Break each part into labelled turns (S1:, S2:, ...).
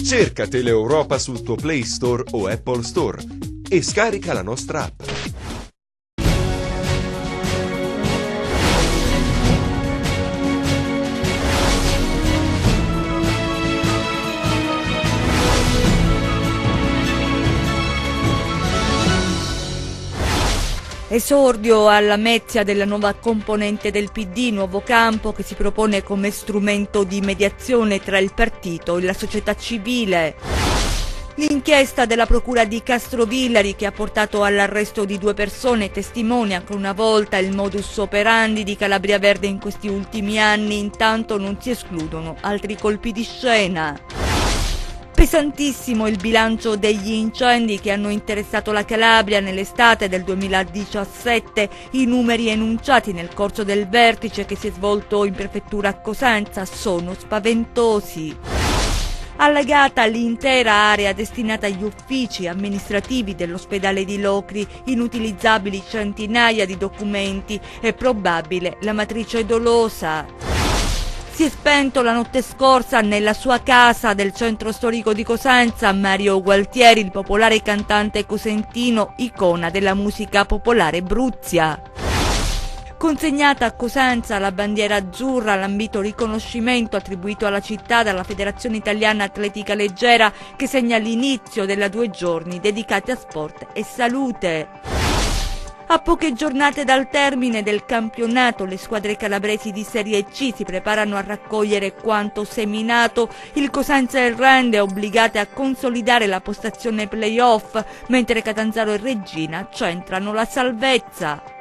S1: Cerca Teleeuropa sul tuo Play Store o Apple Store e scarica la nostra app.
S2: Esordio alla Lamezia della nuova componente del PD, Nuovo Campo, che si propone come strumento di mediazione tra il partito e la società civile. L'inchiesta della procura di Castrovillari, che ha portato all'arresto di 2 persone, testimonia ancora una volta il modus operandi di Calabria Verde in questi ultimi anni. Intanto non si escludono altri colpi di scena. Pesantissimo il bilancio degli incendi che hanno interessato la Calabria nell'estate del 2017. I numeri enunciati nel corso del vertice che si è svolto in prefettura a Cosenza sono spaventosi. Allagata l'intera area destinata agli uffici amministrativi dell'ospedale di Locri, inutilizzabili centinaia di documenti, è probabile la matrice dolosa. Si è spento la notte scorsa nella sua casa del centro storico di Cosenza Mario Gualtieri, il popolare cantante cosentino, icona della musica popolare bruzia. Consegnata a Cosenza la bandiera azzurra, l'ambito riconoscimento attribuito alla città dalla Federazione Italiana Atletica Leggera, che segna l'inizio della 2 giorni dedicati a sport e salute. A poche giornate dal termine del campionato, le squadre calabresi di Serie C si preparano a raccogliere quanto seminato. Il Cosenza e il Rende obbligate a consolidare la postazione play-off, mentre Catanzaro e Reggina centrano la salvezza.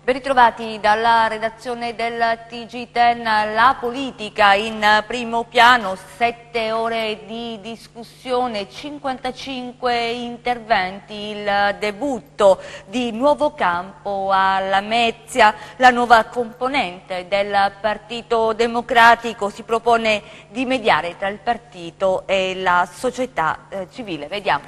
S2: Ben ritrovati dalla redazione del TG10, la politica in primo piano, 7 ore di discussione, 55 interventi, il debutto di Nuovo Campo a Lamezia, la nuova componente del Partito Democratico si propone di mediare tra il partito e la società civile. Vediamo.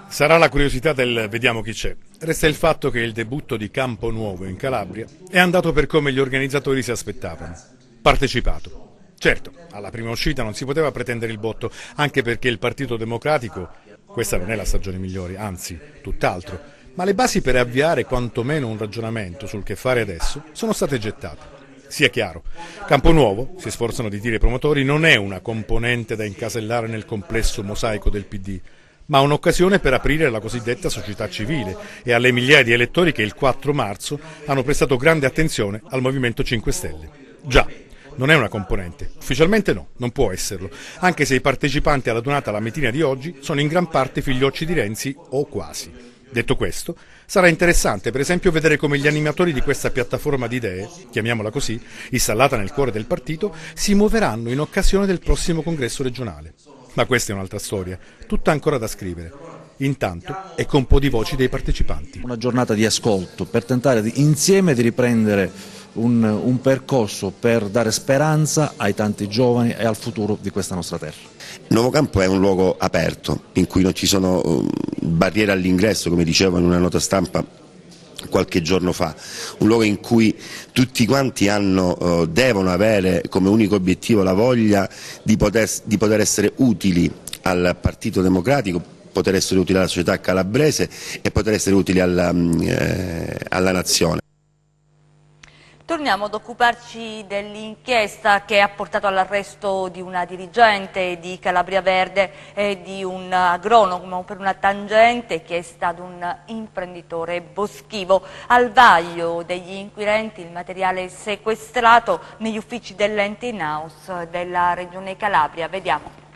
S3: Sarà la curiosità del vediamo chi c'è. Resta il fatto che il debutto di Campo Nuovo in Calabria è andato per come gli organizzatori si aspettavano. Partecipato. Certo, alla prima uscita non si poteva pretendere il botto, anche perché il Partito Democratico, questa non è la stagione migliore, anzi, tutt'altro, ma le basi per avviare quantomeno un ragionamento sul che fare adesso sono state gettate. Sia chiaro, Campo Nuovo, si sforzano di dire i promotori, non è una componente da incasellare nel complesso mosaico del PD, ma un'occasione per aprire la cosiddetta società civile e alle migliaia di elettori che il 4 marzo hanno prestato grande attenzione al Movimento 5 Stelle. Già, non è una componente, ufficialmente no, non può esserlo, anche se i partecipanti alla donata lammettina di oggi sono in gran parte figliocci di Renzi o quasi. Detto questo, sarà interessante per esempio vedere come gli animatori di questa piattaforma di idee, chiamiamola così, installata nel cuore del partito, si muoveranno in occasione del prossimo congresso regionale. Ma questa è un'altra storia, tutta ancora da scrivere. Intanto ecco un po' di voci dei partecipanti.
S4: Una giornata di ascolto per tentare insieme di riprendere un percorso per dare speranza ai tanti giovani e al futuro di questa nostra terra.
S5: Nuovo Campo è un luogo aperto, in cui non ci sono barriere all'ingresso, come dicevo in una nota stampa qualche giorno fa, un luogo in cui tutti quanti devono avere come unico obiettivo la voglia di poter essere utili al Partito Democratico, poter essere utili alla società calabrese e poter essere utili alla nazione.
S2: Torniamo ad occuparci dell'inchiesta che ha portato all'arresto di una dirigente di Calabria Verde e di un agronomo per una tangente chiesta ad un imprenditore boschivo. Al vaglio degli inquirenti il materiale sequestrato negli uffici dell'ente in-house della Regione Calabria. Vediamo.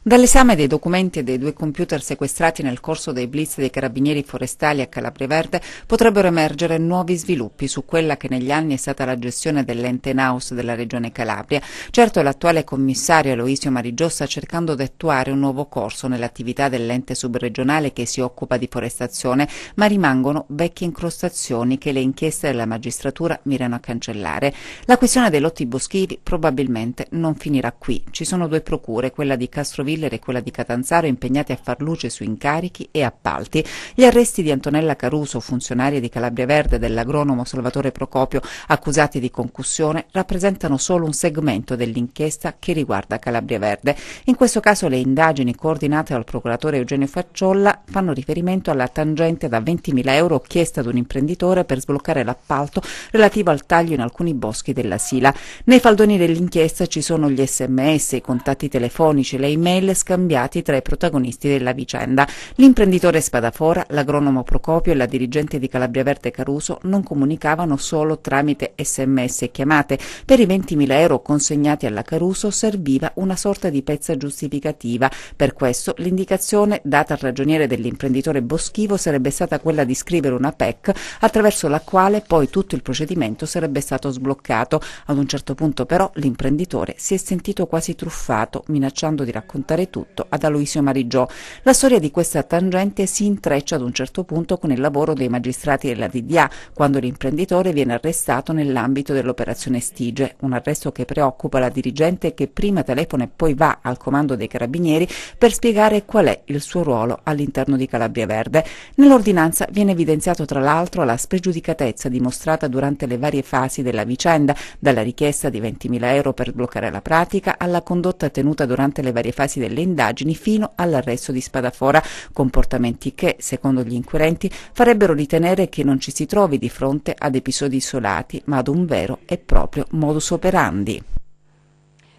S6: Dall'esame dei documenti e dei 2 computer sequestrati nel corso dei blitz dei carabinieri forestali a Calabria Verde potrebbero emergere nuovi sviluppi su quella che negli anni è stata la gestione dell'ente in-house della Regione Calabria. Certo, l'attuale commissario Aloisio Marigiò sta cercando di attuare un nuovo corso nell'attività dell'ente subregionale che si occupa di forestazione, ma rimangono vecchie incrostazioni che le inchieste della magistratura mirano a cancellare. La questione dei lotti boschivi probabilmente non finirà qui. Ci sono 2 procure, quella di Castrovillari Villere e quella di Catanzaro impegnati a far luce su incarichi e appalti. Gli arresti di Antonella Caruso, funzionaria di Calabria Verde, dell'agronomo Salvatore Procopio, accusati di concussione, rappresentano solo un segmento dell'inchiesta che riguarda Calabria Verde. In questo caso le indagini coordinate dal procuratore Eugenio Facciolla fanno riferimento alla tangente da 20.000 euro chiesta ad un imprenditore per sbloccare l'appalto relativo al taglio in alcuni boschi della Sila. Nei faldoni dell'inchiesta ci sono gli SMS, i contatti telefonici, le email scambiati tra i protagonisti della vicenda. L'imprenditore Spadafora, l'agronomo Procopio e la dirigente di Calabria Verde Caruso non comunicavano solo tramite SMS e chiamate. Per i 20.000 euro consegnati alla Caruso serviva una sorta di pezza giustificativa. Per questo l'indicazione data al ragioniere dell'imprenditore boschivo sarebbe stata quella di scrivere una PEC attraverso la quale poi tutto il procedimento sarebbe stato sbloccato. Ad un certo punto però l'imprenditore si è sentito quasi truffato, minacciando di raccontare tutto ad Aloisio Marigiò. La storia di questa tangente si intreccia ad un certo punto con il lavoro dei magistrati della DDA, quando l'imprenditore viene arrestato nell'ambito dell'operazione Stige, un arresto che preoccupa la dirigente che prima telefona e poi va al comando dei carabinieri per spiegare qual è il suo ruolo all'interno di Calabria Verde. Nell'ordinanza viene evidenziato tra l'altro la spregiudicatezza dimostrata durante le varie fasi della vicenda, dalla richiesta di 20.000 euro per bloccare la pratica alla condotta tenuta durante le varie fasi delle indagini fino all'arresto di Spadafora, comportamenti che, secondo gli inquirenti, farebbero ritenere che non ci si trovi di fronte ad episodi isolati, ma ad un vero e proprio modus operandi.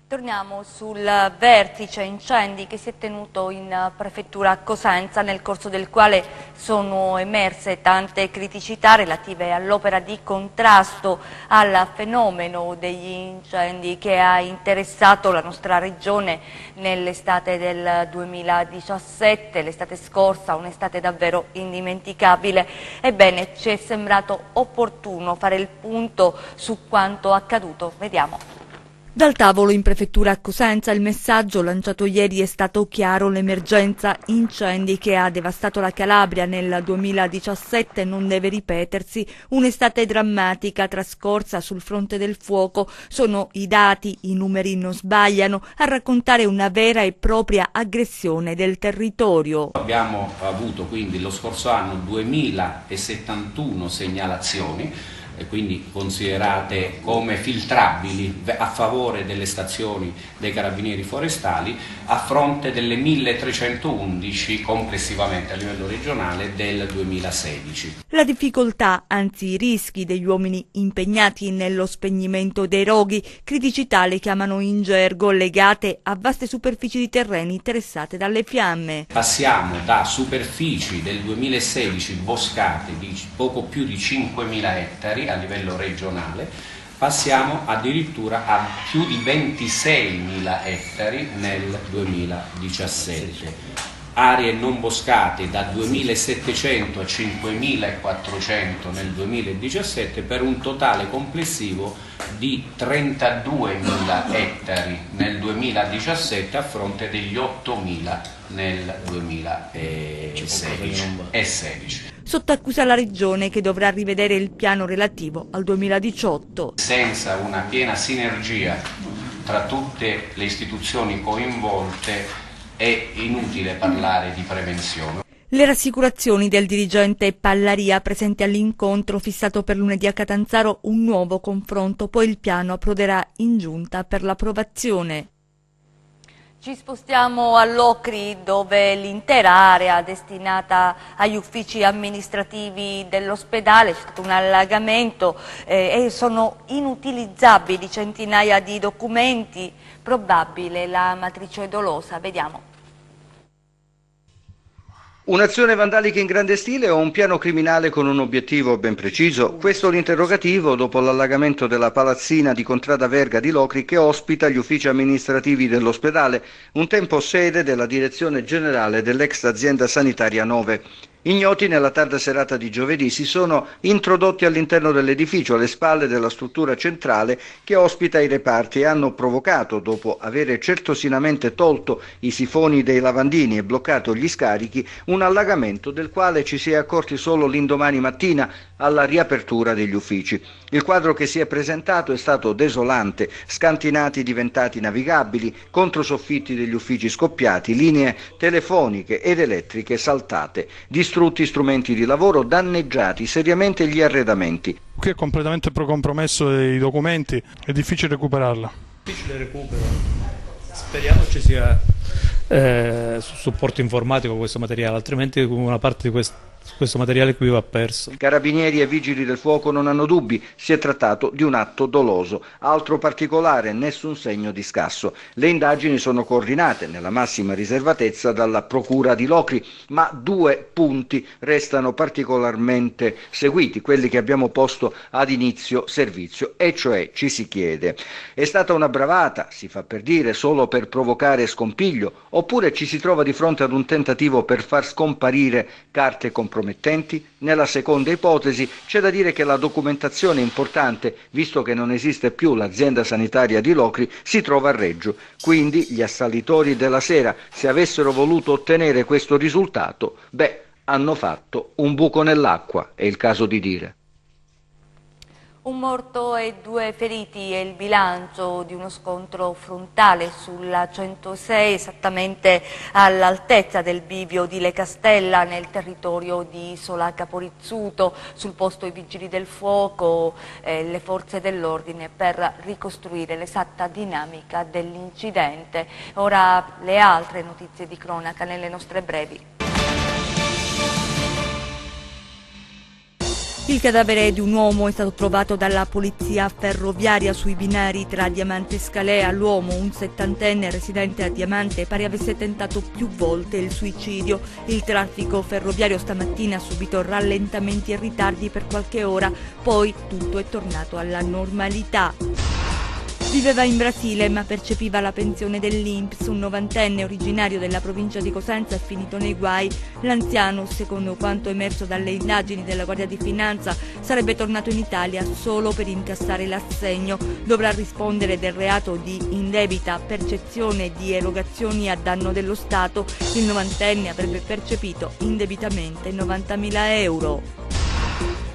S2: Torniamo sul vertice incendi che si è tenuto in prefettura Cosenza, nel corso del quale sono emerse tante criticità relative all'opera di contrasto al fenomeno degli incendi che ha interessato la nostra regione nell'estate del 2017, l'estate scorsa, un'estate davvero indimenticabile. Ebbene, ci è sembrato opportuno fare il punto su quanto accaduto. Vediamo. Dal tavolo in prefettura a Cosenza il messaggio lanciato ieri è stato chiaro: l'emergenza incendi che ha devastato la Calabria nel 2017 non deve ripetersi. Un'estate drammatica trascorsa sul fronte del fuoco. Sono i dati, i numeri non sbagliano a raccontare una vera e propria aggressione del territorio.
S7: Abbiamo avuto quindi lo scorso anno 2071 segnalazioni, e quindi considerate come filtrabili a favore delle stazioni dei carabinieri forestali, a fronte delle 1311 complessivamente a livello regionale del 2016. La difficoltà, anzi i rischi degli uomini impegnati nello spegnimento dei roghi, criticità le chiamano in gergo, legate a vaste superfici di terreni interessate dalle fiamme. Passiamo da superfici del 2016 boscate di poco più di 5.000 ettari a livello regionale, passiamo addirittura a più di 26.000 ettari nel 2017. Aree non boscate da 2.700 a 5.400 nel 2017, per un totale complessivo di 32.000 ettari nel 2017 a fronte degli 8.000 nel 2016. Sotto accusa la Regione, che dovrà rivedere il piano relativo al 2018. Senza una piena sinergia tra tutte le istituzioni coinvolte è inutile parlare di prevenzione. Le rassicurazioni del dirigente Pallaria presente all'incontro fissato per lunedì a Catanzaro: un nuovo confronto, poi il piano approderà in giunta per l'approvazione. Ci spostiamo a Locri, dove l'intera area destinata agli uffici amministrativi dell'ospedale, c'è stato un allagamento e sono inutilizzabili centinaia di documenti, probabile la matrice dolosa. Vediamo.
S8: Un'azione vandalica in grande stile o un piano criminale con un obiettivo ben preciso? Questo è l'interrogativo dopo l'allagamento della palazzina di Contrada Verga di Locri, che ospita gli uffici amministrativi dell'ospedale, un tempo sede della direzione generale dell'ex azienda sanitaria 9. Ignoti, nella tarda serata di giovedì si sono introdotti all'interno dell'edificio, alle spalle della struttura centrale che ospita i reparti, e hanno provocato, dopo avere certosinamente tolto i sifoni dei lavandini e bloccato gli scarichi, un allagamento del quale ci si è accorti solo l'indomani mattina alla riapertura degli uffici. Il quadro che si è presentato è stato desolante: scantinati diventati navigabili, controsoffitti degli uffici scoppiati, linee telefoniche ed elettriche saltate, distrutti strumenti di lavoro, danneggiati seriamente gli arredamenti.
S9: Qui è completamente compromesso i documenti, è difficile recuperarla.
S10: Difficile recupero. Speriamo ci sia supporto informatico questo materiale, altrimenti una parte di questo materiale qui va perso.
S8: Carabinieri e vigili del fuoco non hanno dubbi, si è trattato di un atto doloso. Altro particolare: nessun segno di scasso. Le indagini sono coordinate nella massima riservatezza dalla Procura di Locri, ma 2 punti restano particolarmente seguiti, quelli che abbiamo posto ad inizio servizio, e cioè ci si chiede: è stata una bravata, si fa per dire, solo per provocare scompiglio, oppure ci si trova di fronte ad un tentativo per far scomparire carte compromettenti? Nella seconda ipotesi c'è da dire che la documentazione importante, visto che non esiste più l'azienda sanitaria di Locri, si trova a Reggio. Quindi gli assalitori della sera, se avessero voluto ottenere questo risultato, hanno fatto un buco nell'acqua, è il caso di dire.
S2: Un morto e 2 feriti è il bilancio di uno scontro frontale sulla 106, esattamente all'altezza del bivio di Le Castella, nel territorio di Isola Caporizzuto. Sul posto i vigili del fuoco, le forze dell'ordine, per ricostruire l'esatta dinamica dell'incidente. Ora le altre notizie di cronaca nelle nostre brevi. Il cadavere di un uomo è stato trovato dalla polizia ferroviaria sui binari tra Diamante e Scalea. L'uomo, un 70enne residente a Diamante, pare avesse tentato più volte il suicidio. Il traffico ferroviario stamattina ha subito rallentamenti e ritardi per qualche ora, poi tutto è tornato alla normalità. Viveva in Brasile ma percepiva la pensione dell'INPS. Un 90enne originario della provincia di Cosenza è finito nei guai. L'anziano, secondo quanto emerso dalle indagini della Guardia di Finanza, sarebbe tornato in Italia solo per incassare l'assegno. Dovrà rispondere del reato di indebita percezione di erogazioni a danno dello Stato. Il 90enne avrebbe percepito indebitamente 90.000 euro.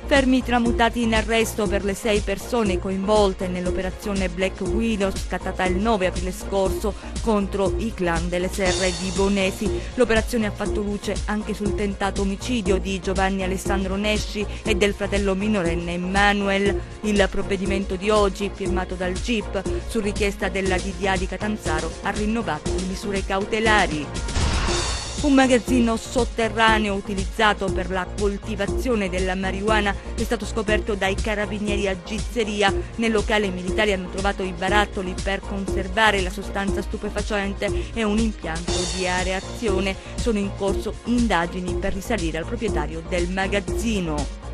S2: Fermi tramutati in arresto per le 6 persone coinvolte nell'operazione Black Widow scattata il 9 aprile scorso contro i clan delle Serre di Bonesi. L'operazione ha fatto luce anche sul tentato omicidio di Giovanni Alessandro Nesci e del fratello minorenne Emanuel. Il provvedimento di oggi, firmato dal GIP su richiesta della DDA di Catanzaro, ha rinnovato le misure cautelari. Un magazzino sotterraneo utilizzato per la coltivazione della marijuana è stato scoperto dai carabinieri a Gizzeria. Nel locale i militari hanno trovato i barattoli per conservare la sostanza stupefacente e un impianto di areazione. Sono in corso indagini per risalire al proprietario del magazzino.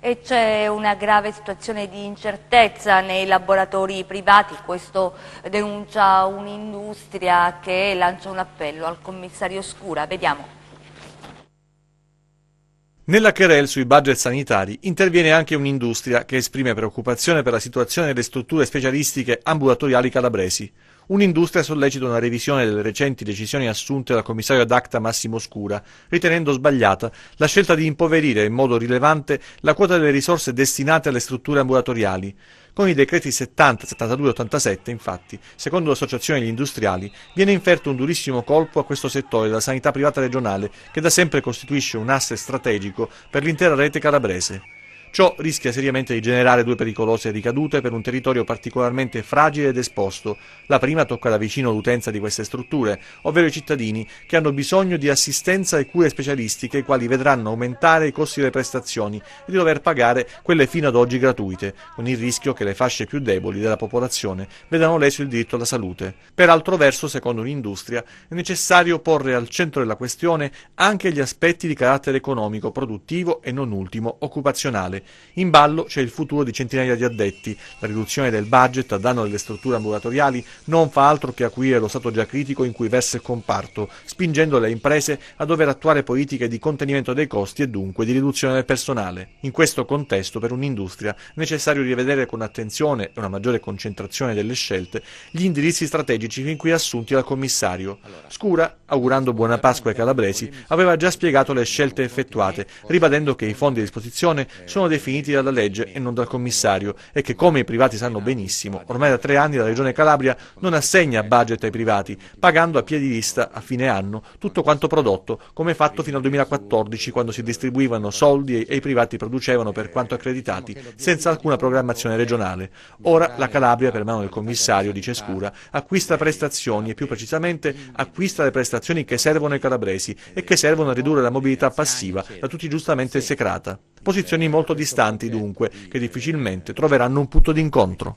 S2: E c'è una grave situazione di incertezza nei laboratori privati, questo denuncia un'industria che lancia un appello al commissario Scura. Vediamo.
S11: Nella querel sui budget sanitari interviene anche un'industria che esprime preoccupazione per la situazione delle strutture specialistiche ambulatoriali calabresi. Un'industria sollecita una revisione delle recenti decisioni assunte dal commissario ad acta Massimo Scura, ritenendo sbagliata la scelta di impoverire in modo rilevante la quota delle risorse destinate alle strutture ambulatoriali. Con i decreti 70, 72 e 87, infatti, secondo l'associazione degli industriali, viene inferto un durissimo colpo a questo settore della sanità privata regionale, che da sempre costituisce un asse strategico per l'intera rete calabrese. Ciò rischia seriamente di generare 2 pericolose ricadute per un territorio particolarmente fragile ed esposto. La prima tocca da vicino l'utenza di queste strutture, ovvero i cittadini che hanno bisogno di assistenza e cure specialistiche, i quali vedranno aumentare i costi delle prestazioni e di dover pagare quelle fino ad oggi gratuite, con il rischio che le fasce più deboli della popolazione vedano leso il diritto alla salute. Per altro verso, secondo l'industria, è necessario porre al centro della questione anche gli aspetti di carattere economico, produttivo e non ultimo occupazionale. nazionale. In ballo c'è il futuro di centinaia di addetti. La riduzione del budget a danno delle strutture ambulatoriali non fa altro che acuire lo stato già critico in cui versa il comparto, spingendo le imprese a dover attuare politiche di contenimento dei costi e dunque di riduzione del personale. In questo contesto, per un'industria, è necessario rivedere con attenzione e una maggiore concentrazione delle scelte gli indirizzi strategici fin qui assunti dal commissario. Scura, augurando buona Pasqua ai calabresi, aveva già spiegato le scelte effettuate, ribadendo che i fondi a disposizione sono definiti dalla legge e non dal commissario e che, come i privati sanno benissimo, ormai da 3 anni la Regione Calabria non assegna budget ai privati, pagando a piedi vista a fine anno tutto quanto prodotto, come fatto fino al 2014, quando si distribuivano soldi e i privati producevano per quanto accreditati, senza alcuna programmazione regionale. Ora la Calabria, per mano del commissario, dice Scura, acquista prestazioni e più precisamente acquista le prestazioni che servono ai calabresi e che servono a ridurre la mobilità passiva, da tutti giustamente esecrata. Posizioni molto distanti dunque, che difficilmente troveranno un punto d'incontro.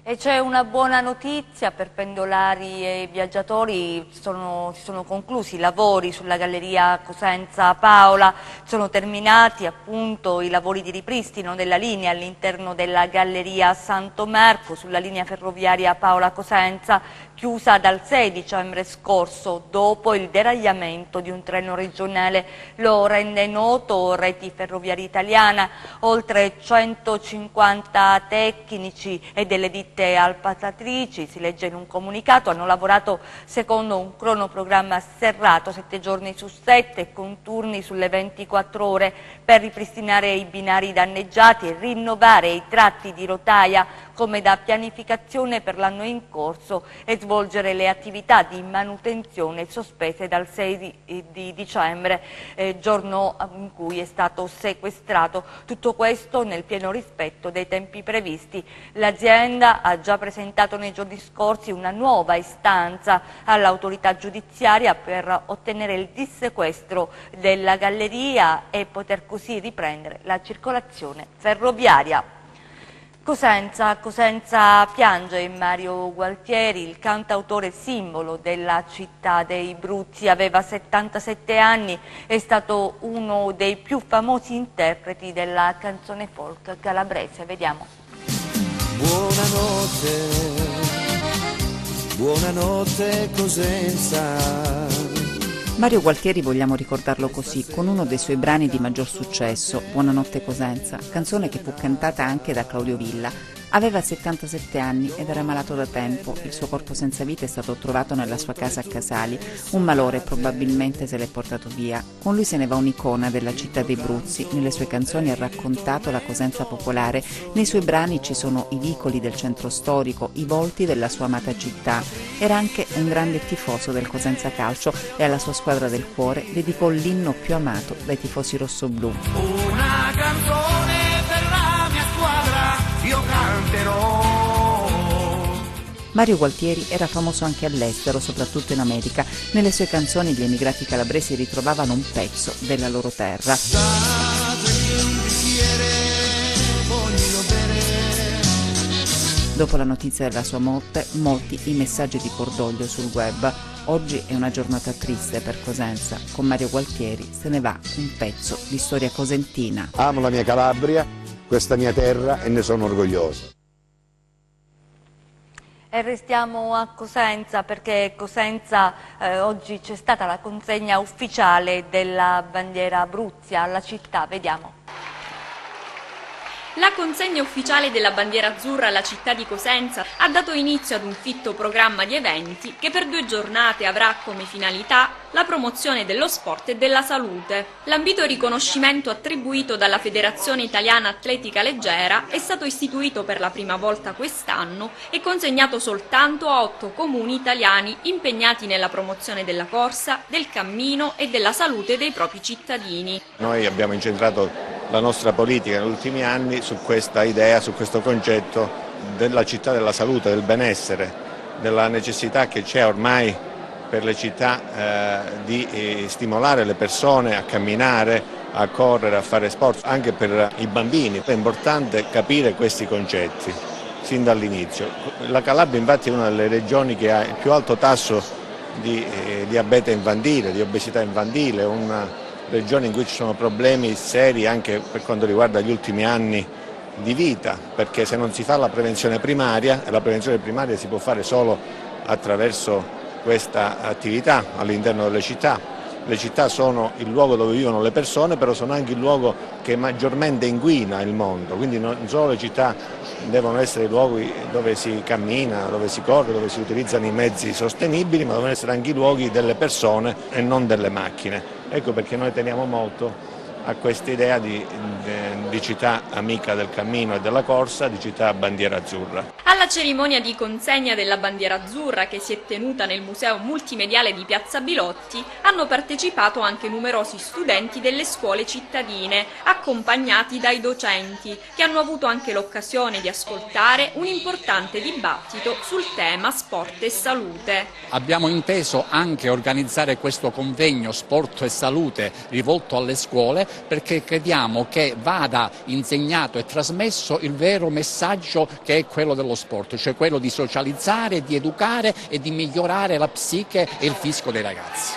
S2: E c'è una buona notizia per pendolari e viaggiatori, si sono conclusi i lavori sulla galleria Cosenza Paola, sono terminati appunto i lavori di ripristino della linea all'interno della galleria Santo Marco sulla linea ferroviaria Paola Cosenza, chiusa dal 6 dicembre scorso dopo il deragliamento di un treno regionale. Lo rende noto Reti Ferroviarie Italiana, oltre 150 tecnici e delle ditte appaltatrici, si legge in un comunicato, hanno lavorato secondo un cronoprogramma serrato 7 giorni su 7 con turni sulle 24 ore per ripristinare i binari danneggiati e rinnovare i tratti di rotaia come da pianificazione per l'anno in corso e svolgere le attività di manutenzione sospese dal 6 di dicembre, giorno in cui è stato sequestrato. Tutto questo nel pieno rispetto dei tempi previsti. L'azienda ha già presentato nei giorni scorsi una nuova istanza all'autorità giudiziaria per ottenere il dissequestro della galleria e poter così riprendere la circolazione ferroviaria. Cosenza piange Mario Gualtieri, il cantautore simbolo della città dei Bruzzi, aveva 77 anni, è stato uno dei più famosi interpreti della canzone folk calabrese. Vediamo.
S12: Buonanotte Cosenza.
S6: Mario Gualtieri vogliamo ricordarlo così, con uno dei suoi brani di maggior successo, Buonanotte Cosenza, canzone che fu cantata anche da Claudio Villa. Aveva 77 anni ed era malato da tempo, il suo corpo senza vita è stato trovato nella sua casa a Casali, un malore probabilmente se l'è portato via. Con lui se ne va un'icona della città dei Bruzzi, nelle sue canzoni ha raccontato la Cosenza popolare, nei suoi brani ci sono i vicoli del centro storico, i volti della sua amata città. Era anche un grande tifoso del Cosenza Calcio e alla sua squadra del cuore dedicò l'inno più amato dai tifosi rossoblù.
S12: Una canzone per la mia squadra, io canterò.
S6: Mario Gualtieri era famoso anche all'estero, soprattutto in America. Nelle sue canzoni gli emigrati calabresi ritrovavano un pezzo della loro terra. Dopo la notizia della sua morte, molti i messaggi di cordoglio sul web. Oggi è una giornata triste per Cosenza. Con Mario Gualtieri se ne va un pezzo di storia cosentina.
S13: Amo la mia Calabria, questa mia terra, e ne sono orgoglioso.
S2: E restiamo a Cosenza perché Cosenza oggi c'è stata la consegna ufficiale della bandiera Abruzia alla città. Vediamo.
S14: La consegna ufficiale della bandiera azzurra alla città di Cosenza ha dato inizio ad un fitto programma di eventi che per 2 giornate avrà come finalità la promozione dello sport e della salute. L'ambito riconoscimento attribuito dalla Federazione Italiana Atletica Leggera è stato istituito per la prima volta quest'anno e consegnato soltanto a 8 comuni italiani impegnati nella promozione della corsa, del cammino e della salute dei propri cittadini.
S15: Noi abbiamo incentrato la nostra politica negli ultimi anni su questa idea, su questo concetto della città della salute, del benessere, della necessità che c'è ormai per le città di stimolare le persone a camminare, a correre, a fare sport, anche per i bambini. È importante capire questi concetti sin dall'inizio. La Calabria infatti è una delle regioni che ha il più alto tasso di diabete infantile, di obesità infantile, regioni in cui ci sono problemi seri anche per quanto riguarda gli ultimi anni di vita, perché se non si fa la prevenzione primaria, e la prevenzione primaria si può fare solo attraverso questa attività all'interno delle città. Le città sono il luogo dove vivono le persone, però sono anche il luogo che maggiormente inquina il mondo, quindi non solo le città devono essere i luoghi dove si cammina, dove si corre, dove si utilizzano i mezzi sostenibili, ma devono essere anche i luoghi delle persone e non delle macchine. Ecco perché noi teniamo molto a questa idea di città amica del cammino e della corsa, di città a bandiera azzurra.
S14: Alla cerimonia di consegna della bandiera azzurra, che si è tenuta nel Museo Multimediale di Piazza Bilotti, hanno partecipato anche numerosi studenti delle scuole cittadine, accompagnati dai docenti, che hanno avuto anche l'occasione di ascoltare un importante dibattito sul tema sport e salute.
S16: Abbiamo inteso anche organizzare questo convegno Sport e Salute rivolto alle scuole, perché crediamo che vada insegnato e trasmesso il vero messaggio che è quello dello sport, cioè quello di socializzare, di educare e di migliorare la psiche e il fisico dei ragazzi.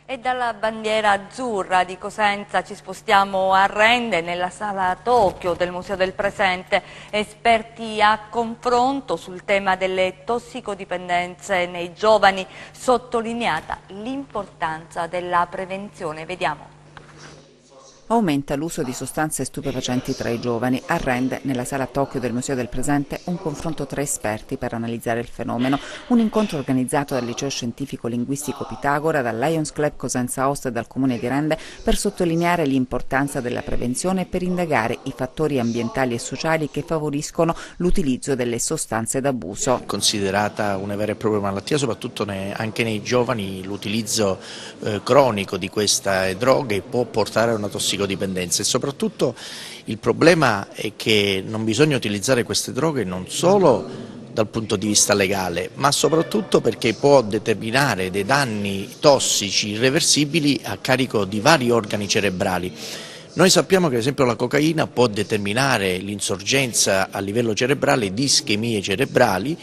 S2: E dalla bandiera azzurra di Cosenza ci spostiamo a Rende, nella sala Tokyo del Museo del Presente, esperti a confronto sul tema delle tossicodipendenze nei giovani, sottolineata l'importanza della prevenzione. Vediamo.
S6: Aumenta l'uso di sostanze stupefacenti tra i giovani. A Rende, nella sala Tokyo del Museo del Presente, un confronto tra esperti per analizzare il fenomeno. Un incontro organizzato dal Liceo Scientifico Linguistico Pitagora, dal Lions Club Cosenza Host e dal Comune di Rende per sottolineare l'importanza della prevenzione e per indagare i fattori ambientali e sociali che favoriscono l'utilizzo delle sostanze d'abuso.
S17: Considerata una vera e propria malattia, soprattutto anche nei giovani, l'utilizzo cronico di queste droghe può portare a una tossicodipendenza e soprattutto il problema è che non bisogna utilizzare queste droghe non solo dal punto di vista legale, ma soprattutto perché può determinare dei danni tossici irreversibili a carico di vari organi cerebrali. Noi sappiamo che ad esempio la cocaina può determinare l'insorgenza a livello cerebrale di ischemie cerebrali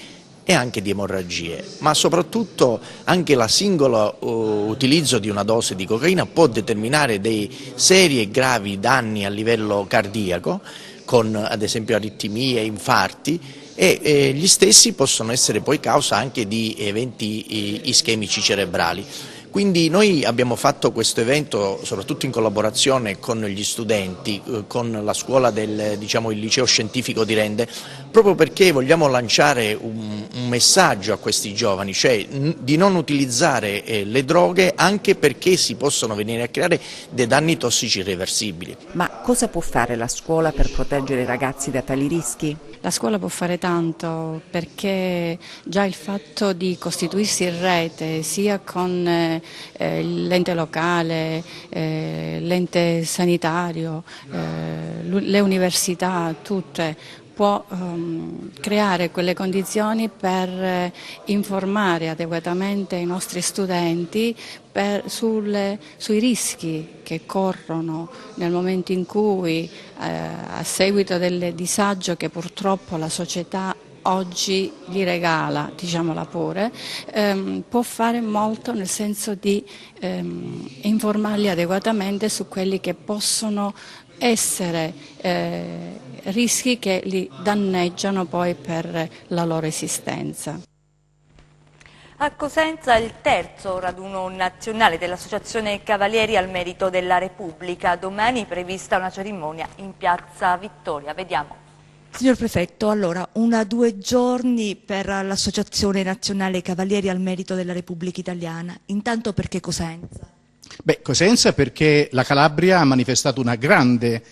S17: e anche di emorragie, ma soprattutto anche la singola utilizzo di una dose di cocaina può determinare dei seri e gravi danni a livello cardiaco, con ad esempio aritmie, infarti, e gli stessi possono essere poi causa anche di eventi ischemici cerebrali. Quindi noi abbiamo fatto questo evento soprattutto in collaborazione con gli studenti, con la scuola il liceo scientifico di Rende, proprio perché vogliamo lanciare un messaggio a questi giovani, cioè di non utilizzare le droghe anche perché si possono venire a creare dei danni tossici irreversibili.
S6: Ma cosa può fare la scuola per proteggere i ragazzi da tali rischi?
S18: La scuola può fare tanto, perché già il fatto di costituirsi in rete sia con l'ente locale, l'ente sanitario, le università, tutte, può creare quelle condizioni per informare adeguatamente i nostri studenti sui rischi che corrono nel momento in cui, a seguito del disagio che purtroppo la società oggi gli regala, diciamola pure, può fare molto nel senso di informarli adeguatamente su quelli che possono essere rischi che li danneggiano poi per la loro esistenza.
S2: A Cosenza il terzo raduno nazionale dell'Associazione Cavalieri al Merito della Repubblica. Domani è prevista una cerimonia in Piazza Vittoria. Vediamo.
S19: Signor Prefetto, allora, 2 giorni per l'Associazione Nazionale Cavalieri al Merito della Repubblica Italiana. Intanto perché Cosenza?
S20: Cosenza perché la Calabria ha manifestato una grande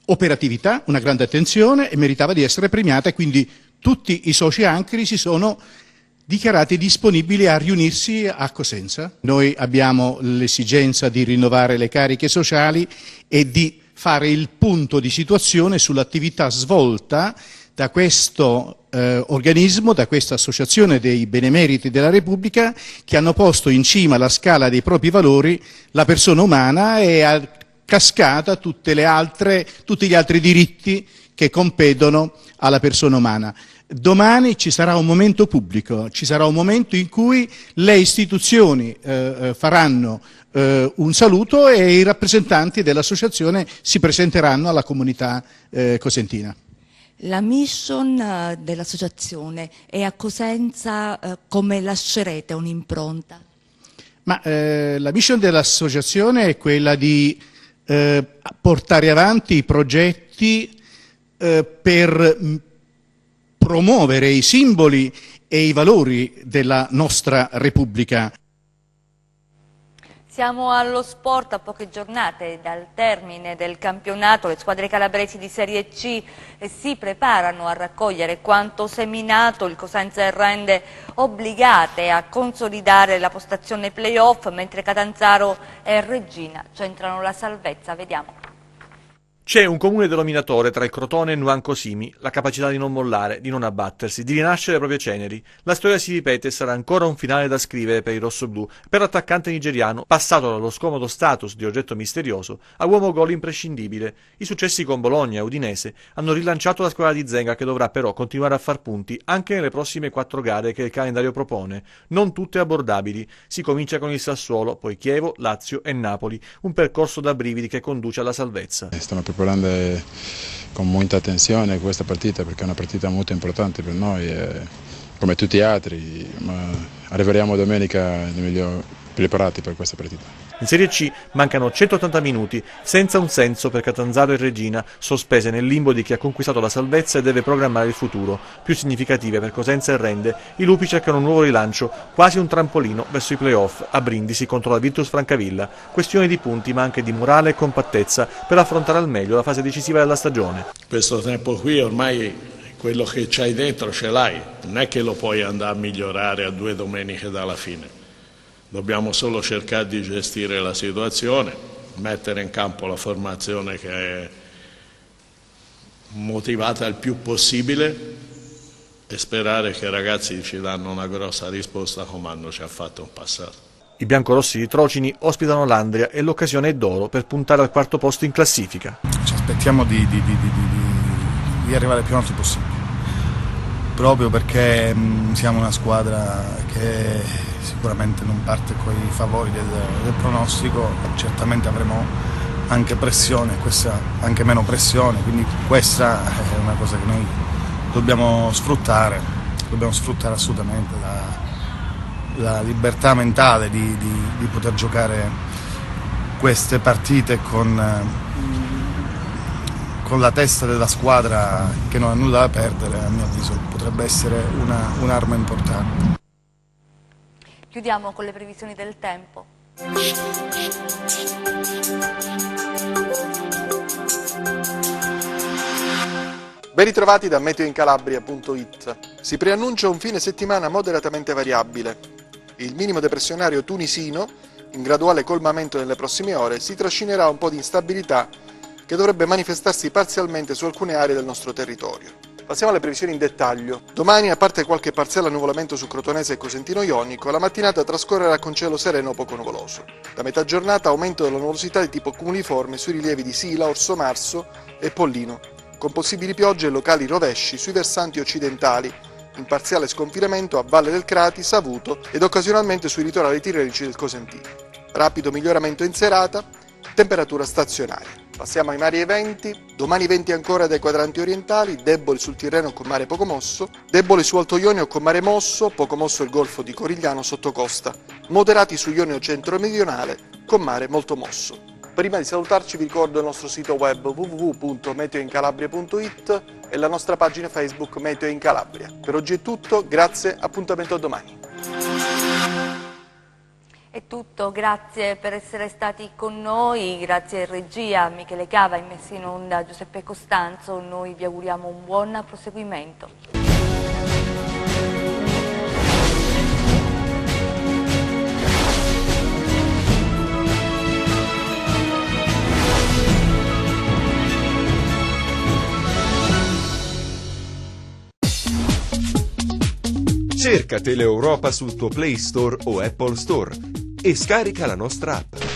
S20: operatività, una grande attenzione e meritava di essere premiata, e quindi tutti i soci ancri si sono dichiarati disponibili a riunirsi a Cosenza. Noi abbiamo l'esigenza di rinnovare le cariche sociali e di fare il punto di situazione sull'attività svolta da questo organismo, da questa associazione dei benemeriti della Repubblica, che hanno posto in cima alla scala dei propri valori la persona umana e a cascata tutti gli altri diritti che competono alla persona umana. Domani ci sarà un momento pubblico, ci sarà un momento in cui le istituzioni faranno un saluto e i rappresentanti dell'associazione si presenteranno alla comunità cosentina.
S19: La mission dell'associazione è a Cosenza, come lascerete un'impronta?
S20: Ma la mission dell'associazione è quella di portare avanti i progetti per promuovere i simboli e i valori della nostra Repubblica.
S2: Siamo allo sport, a poche giornate dal termine del campionato. Le squadre calabresi di Serie C si preparano a raccogliere quanto seminato. Il Cosenza rende obbligate a consolidare la postazione play-off, mentre Catanzaro e Reggina centrano la salvezza. Vediamo.
S11: C'è un comune denominatore tra il Crotone e Nuanco Simi, la capacità di non mollare, di non abbattersi, di rinascere le proprie ceneri. La storia si ripete e sarà ancora un finale da scrivere per i rossoblù, per l'attaccante nigeriano, passato dallo scomodo status di oggetto misterioso a uomo gol imprescindibile. I successi con Bologna e Udinese hanno rilanciato la squadra di Zenga, che dovrà però continuare a far punti anche nelle prossime 4 gare che il calendario propone, non tutte abbordabili. Si comincia con il Sassuolo, poi Chievo, Lazio e Napoli, un percorso da brividi che conduce alla salvezza.
S21: Preparando con molta attenzione questa partita, perché è una partita molto importante per noi, come tutti gli altri, ma arriveremo domenica meglio preparati per questa partita.
S11: In Serie C mancano 180 minuti, senza un senso per Catanzaro e Reggina, sospese nel limbo di chi ha conquistato la salvezza e deve programmare il futuro. Più significative per Cosenza e Rende, i lupi cercano un nuovo rilancio, quasi un trampolino verso i play-off a Brindisi contro la Virtus Francavilla. Questione di punti, ma anche di morale e compattezza per affrontare al meglio la fase decisiva della stagione.
S22: Questo tempo qui ormai quello che c'hai dentro ce l'hai, non è che lo puoi andare a migliorare a 2 domeniche dalla fine. Dobbiamo solo cercare di gestire la situazione, mettere in campo la formazione che è motivata il più possibile e sperare che i ragazzi ci danno una grossa risposta come hanno ci ha fatto in passato.
S11: I biancorossi di Trocini ospitano l'Andria e l'occasione è d'oro per puntare al 4º posto in classifica.
S23: Ci aspettiamo di arrivare il più alto possibile, proprio perché siamo una squadra che sicuramente non parte con i favori del pronostico. Certamente avremo anche pressione, questa anche meno pressione, quindi questa è una cosa che noi dobbiamo sfruttare assolutamente, la libertà mentale di poter giocare queste partite con la testa della squadra che non ha nulla da perdere. A mio avviso potrebbe essere un'arma importante.
S2: Chiudiamo con le previsioni del tempo.
S24: Ben ritrovati da meteoincalabria.it. Si preannuncia un fine settimana moderatamente variabile. Il minimo depressionario tunisino, in graduale colmamento nelle prossime ore, si trascinerà un po' di instabilità che dovrebbe manifestarsi parzialmente su alcune aree del nostro territorio. Passiamo alle previsioni in dettaglio. Domani, a parte qualche parziale annuvolamento su Crotonese e Cosentino Ionico, la mattinata trascorrerà con cielo sereno o poco nuvoloso. Da metà giornata aumento della nuvolosità di tipo cumuliforme sui rilievi di Sila, Orso Marso e Pollino, con possibili piogge e locali rovesci sui versanti occidentali, in parziale sconfinamento a Valle del Crati, Savuto ed occasionalmente sui litorali tirrenici del Cosentino. Rapido miglioramento in serata, temperatura stazionaria. Passiamo ai mari e venti. Domani venti ancora dai quadranti orientali, deboli sul Tirreno con mare poco mosso, deboli su Alto Ionio con mare mosso, poco mosso il golfo di Corigliano sotto costa, moderati su Ionio centro-meridionale con mare molto mosso. Prima di salutarci vi ricordo il nostro sito web www.meteoincalabria.it e la nostra pagina Facebook Meteo in Calabria. Per oggi è tutto, grazie, appuntamento a domani.
S2: È tutto, grazie per essere stati con noi, grazie a regia Michele Cava, immesso in onda Giuseppe Costanzo, noi vi auguriamo un buon proseguimento.
S1: Cerca Teleeuropa sul tuo Play Store o Apple Store e scarica la nostra app.